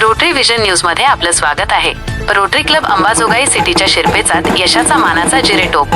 Rotary vision news मध्ये आपलं स्वागत आहे। रोटरी क्लब अंबाजोगाई सिटीच्या शिरपेचात यशाचा मानाचा जिरेटोप।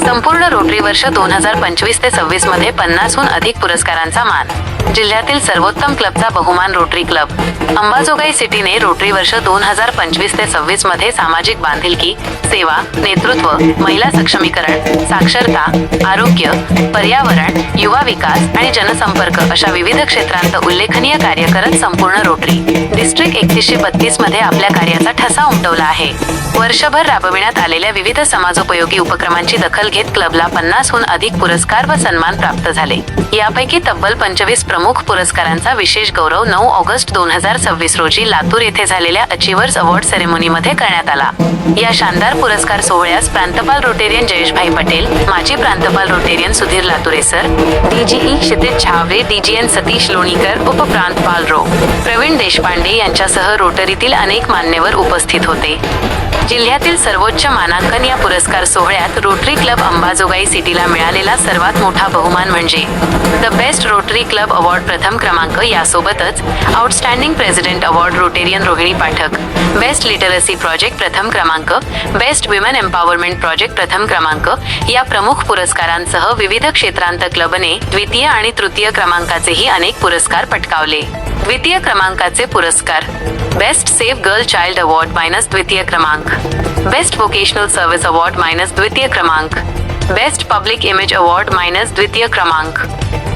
संपूर्ण रोटरी वर्ष 2025 ते 26 मध्ये 50हून अधिक पुरस्कारांचा मान। जिल्ह्यातील सर्वोत्तम क्लबचा बहुमान रोटरी क्लब अंबाजोगाई सिटीने रोटरी वर्ष 2025 ते 26 मध्ये सामाजिक बांधिलकी, सेवा, नेतृत्व, महिला सक्षमीकरण, साक्षरता, आरोग्य, पर्यावरण, युवा विकास आणि जनसंपर्क अशा विविध क्षेत्रांत उल्लेखनीय कार्य करत संपूर्ण रोटरी डिस्ट्रिक्ट 3132 मध्ये आपल्या कार्याचा ठसा उमटवला आहे। वर्षभर राबविण्यात आलेल्या विविध समाजोपयोगी उपक्रमांची दखल घेत क्लबला 50हून अधिक पुरस्कार व सन्मान प्राप्त झाले। यापैकी तब्बल 25 प्रमुख पुरस्कारांचा विशेष गौरव 9 ऑगस्ट 2026 रोजी लातूर येथे झालेल्या अचीवर्स अवॉर्ड सेरेमोनीमध्ये करण्यात आला। या शानदार पुरस्कार सोहळ्यास प्रांतपाल रोटेरियन जयेशभाई पटेल, माजी प्रांतपाल रोटेरियन सुधीर लातुरे सर, डीजीई क्षितिज छावरे, डीजीएन सतीश लोणीकर, उपप्रांतपाल रो. प्रवीण देशपांडे यांच्यासह रोटरीतील अनेक मान्यवर उपस्थित होते। जिल्ह्यातील सर्वोच्च मानांकन या पुरस्कार सोहळ्यात रोटरी क्लब अंबाजोगाई सिटीला मिळालेला सर्वात मोठा बहुमान म्हणजे the best rotary club award प्रथम क्रमांक, यासोबतच outstanding president award Rotarian Rohini Pathak, best literacy project प्रथम क्रमांक, बेस्ट विमेन एम्पॉवरमेंट प्रोजेक्ट प्रथम क्रमांक या प्रमुख पुरस्कारांसह विविध क्षेत्रांत क्लबने द्वितीय आणि तृतीय क्रमांकाचेही अनेक पुरस्कार पटकावले। द्वितीय क्रमांकाचे पुरस्कार: best safe girl child award - द्वितीय क्रमांक, बेस्ट वोकेशनल सर्व्हिस अवॉर्ड - द्वितीय क्रमांक, बेस्ट पब्लिक इमेज अवॉर्ड - द्वितीय क्रमांक,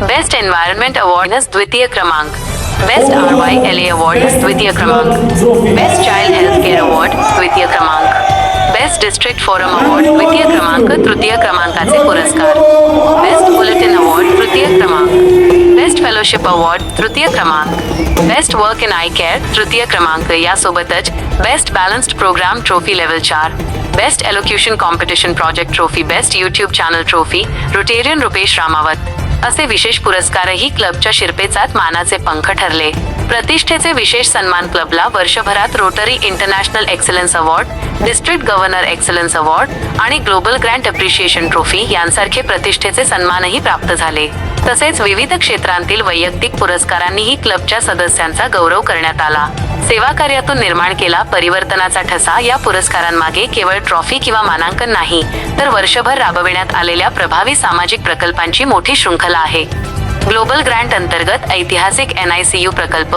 बेस्ट एनवायरनमेंट अवॉर्ड - द्वितीय क्रमांक, बेस्ट RYLA अवॉर्ड - द्वितीय क्रमांक, best child health care award - द्वितीय क्रमांक, बेस्ट डिस्ट्रिक्ट फोरम अवॉर्ड - द्वितीय क्रमांक, तृतीय क्रमांकाचे पुरस्कार: बेस्ट बुलेटिन अवॉर्ड - तृतीय क्रमांक, बेस्ट फेलोशिप अवॉर्ड - तृतीय क्रमांक, best work in eye care - तृतीय क्रमांक, यासोबतच best balanced programme trophy level 4, best elocution competition project trophy, best YouTube channel trophy, Rotarian Rupesh Ramawat असे विशेष पुरस्कारही क्लबच्या शिरपेचात मानाचे पंख ठरले। प्रतिष्ठेचे विशेष सन्मान क्लबला वर्षभरात rotary international excellence award, district governor excellence award आणि ग्लोबल ग्रँट अप्रिशिएशन ट्रॉफी यांसारखे प्रतिष्ठेचे सन्मानही प्राप्त झाले। तसेच विविध क्षेत्रांतील वैयक्तिक पुरस्कारांनीही क्लबच्या सदस्यांचा गौरव करण्यात आला। सेवा कार्यातून निर्माण केला परिवर्तनाचा ठसा या पुरस्कारांमागे केवळ ट्रॉफी किंवा मानांकन नाही, तर वर्षभर राबविण्यात आलेल्या प्रभावी सामाजिक प्रकल्पांची मोठी शृंखला आहे। ग्लोबल ग्रँट अंतर्गत ऐतिहासिक NICU प्रकल्प: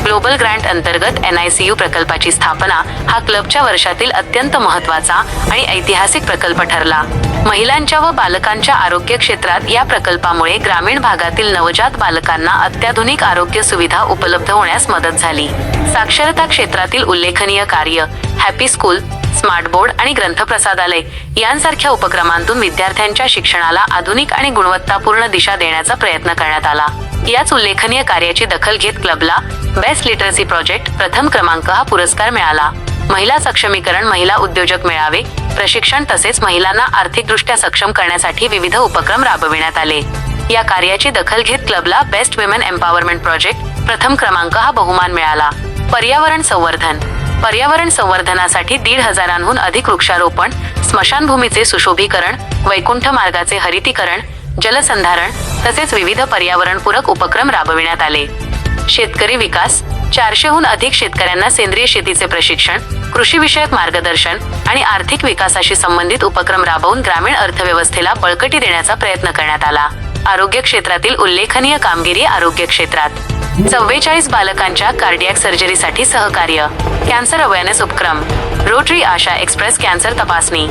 ग्लोबल ग्रँट अंतर्गत NICU प्रकल्पाची स्थापना हा क्लबच्या वर्षातील अत्यंत महत्त्वाचा आणि ऐतिहासिक प्रकल्प ठरला। महिलांच्या व बालकांच्या आरोग्य क्षेत्रात या प्रकल्पामुळे ग्रामीण भागातील नवजात बालकांना अत्याधुनिक आरोग्य सुविधा उपलब्ध होण्यास मदत झाली। साक्षरता क्षेत्रातील उल्लेखनीय कार्य: हॅपी स्कूल, स्मार्ट बोर्ड आणि ग्रंथप्रसादालय यांसारख्या उपक्रमांतून विद्यार्थ्यांच्या शिक्षणाला आधुनिक आणि गुणवत्तापूर्ण दिशा देण्याचा प्रयत्न करण्यात आला। याच उल्लेखनीय कार्याची दखल घेत क्लबला बेस्ट लिटरसी प्रोजेक्ट प्रथम क्रमांक हा पुरस्कार मिळाला। महिला सक्षमीकरण, महिला उद्योजक मेळावे, प्रशिक्षण तसेच महिलांना आर्थिकदृष्ट्या सक्षम करण्यासाठी विविध उपक्रम राबविण्यात आले। या कार्याची दखल घेत क्लबला बेस्ट विमेन एम्पॉवरमेंट प्रोजेक्ट प्रथम क्रमांक हा बहुमान मिळाला। पर्यावरण संवर्धन: पर्यावरण संवर्धनासाठी 1,500हून अधिक वृक्षारोपण, स्मशानभूमीचे सुशोभीकरण, वैकुंठ मार्गाचे हरितीकरण, जलसंधारण तसेच विविध पर्यावरणपूरक उपक्रम राबविण्यात आले। शेतकरी विकास: 400हून अधिक शेतकऱ्यांना सेंद्रिय शेतीचे प्रशिक्षण, कृषीविषयक मार्गदर्शन आणि आर्थिक विकासाशी संबंधित उपक्रम राबवून ग्रामीण अर्थव्यवस्थेला बळकटी देण्याचा प्रयत्न करण्यात आला। आरोग्य क्षेत्रातील उल्लेखनीय कामगिरी: आरोग्य क्षेत्रात 44 बालकांच्या कार्डियक सर्जरीसाठी सहकार्य, कॅन्सर अवेअरनेस उपक्रम, रोटरी आशा एक्सप्रेस कॅन्सर तपासणी,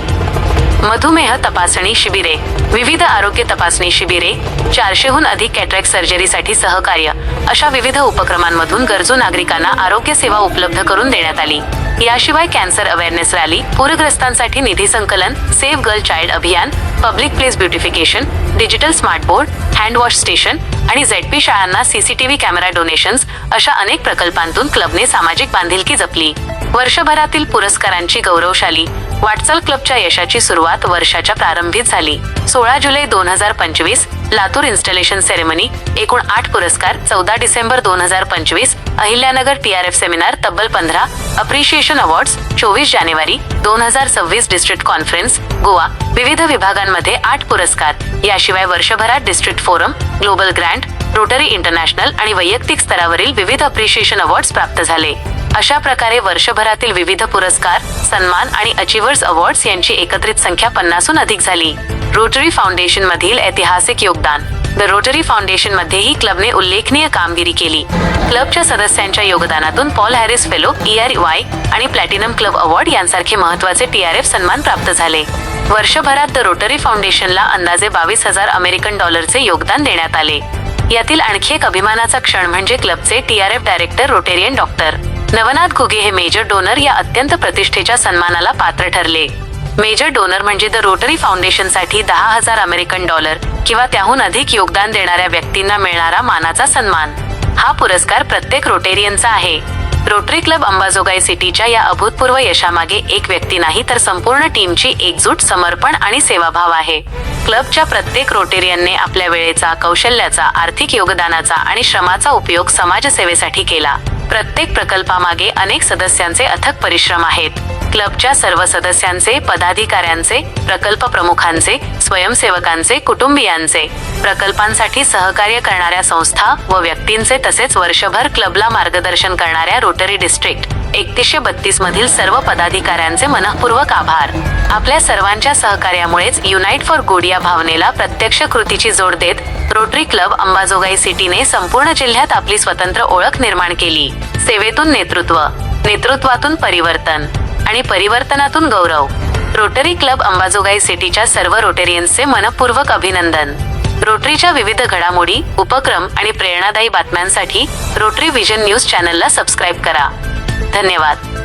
मधुमेह तपासणी शिबिरे, विविध आरोग्य तपासणी शिबिरे, 400हून अधिक कॅटरॅक्ट सर्जरीसाठी सहकार्य अशा विविध उपक्रमांमधून गरजू नागरिकांना आरोग्य सेवा उपलब्ध करून देण्यात आली। याशिवाय कॅन्सर अवेअरनेस रॅली, पूरग्रस्तांसाठी निधी संकलन, सेफ गर्ल चाइल्ड अभियान, public place beautification, digital smart board, handwash station आणि ZP शाळांना CCTV कॅमेरा डोनेशन्स अशा अनेक प्रकल्पांतून क्लबने सामाजिक बांधिलकी जपली। वर्षभरातील पुरस्कारांची गौरवशाली वाटचाल क्लबच्या यशाची सुरुवात वर्षाच्या प्रारंभीच झाली। 16 जुलै 2025 लातूर इन्स्टॉलेशन सेरेमनी, एकूण 8 पुरस्कार। 14 डिसेंबर 2025 अहिल्यानगर TRF सेमिनार, तब्बल 15 अप्रिशिएशन अवॉर्ड्स। 24 जानेवारी 2026 डिस्ट्रिक्ट कॉन्फरन्स गोवा, विविध विभागांमध्ये 8 पुरस्कार। याशिवाय वर्षभरात district forum, global Grant, rotary international आणि वैयक्तिक स्तरावरील विविध अप्रिशिएशन अवॉर्ड्स प्राप्त झाले। अशा प्रकारे वर्षभरातील विविध पुरस्कार, सन्मान आणि अचिव्हर्स अवॉर्ड्स यांची एकत्रित संख्या 50हून अधिक झाली. रोटरी फाउंडेशन मधील ऐतिहासिक योगदान. द रोटरी फाउंडेशन मध्येही क्लबने उल्लेखनीय कामगिरी केली. क्लबच्या सदस्यांच्या योगदानातून पॉल हॅरिस फेलो, ERY आणि प्लॅटिनम क्लब अवॉर्ड यांसारखे महत्त्वाचे TRF सन्मान प्राप्त झाले. वर्षभरात द रोटरी फाउंडेशनला अंदाजे $22,000 योगदान देण्यात आले. यातील आणखी एक अभिमानाचा क्षण म्हणजे क्लबचे TRF director Rotarian doctor Navnath Ghuge हे मेजर डोनर या अत्यंत प्रतिष्ठेच्या सन्मानाला पात्र ठरले. मेजर डोनर म्हणजे द रोटरी फाउंडेशनसाठी $10,000 किंवा त्याहून अधिक योगदान देणाऱ्या व्यक्तींना मिळणारा मानाचा सन्मान. हा पुरस्कार प्रत्येक रोटेरियनचा आहे. रोटरी क्लब अंबाजोगाई सिटीच्या या अभूतपूर्व यशामागे एक व्यक्ती नाही तर संपूर्ण टीमची एकजूट, समर्पण आणि सेवाभाव आहे. क्लबच्या प्रत्येक रोटेरियनने आपल्या वेळेचा, कौशल्याचा, आर्थिक योगदानाचा आणि श्रमाचा उपयोग समाजसेवेसाठी केला. प्रत्येक प्रकल्पामागे अनेक सदस्यांचे अथक परिश्रम आहेत. क्लबच्या सर्व सदस्यांचे, पदाधिकाऱ्यांचे, प्रकल्प प्रमुखांचे, स्वयंसेवकांचे, कुटुंबियांचे, प्रकल्पांसाठी सहकार्य करणाऱ्या संस्था व व्यक्तींचे तसेच वर्षभर क्लबला मार्गदर्शन करणाऱ्या रोटरी डिस्ट्रिक्ट 3132 मधील सर्व पदाधिकाऱ्यांचे मनःपूर्वक आभार. आपल्या सर्वांच्या सहकार्यामुळेच युनाइट फॉर गुड या भावनेला प्रत्यक्ष कृतीची जोड देत रोटरी क्लब अंबाजोगाई सिटीने संपूर्ण जिल्ह्यात आपली स्वतंत्र ओळख निर्माण केली. सेवेतून नेतृत्व, नेतृत्वातून परिवर्तन आणि परिवर्तनातून गौरव. रोटरी क्लब अंबाजोगाई सिटीच्या सर्व रोटेरियन्सचे मनःपूर्वक अभिनंदन. रोटरीच्या विविध घडामोडी, उपक्रम आणि प्रेरणादायी बातम्यांसाठी रोटरी व्हिजन न्यूज चॅनलला सबस्क्राईब करा. धन्यवाद.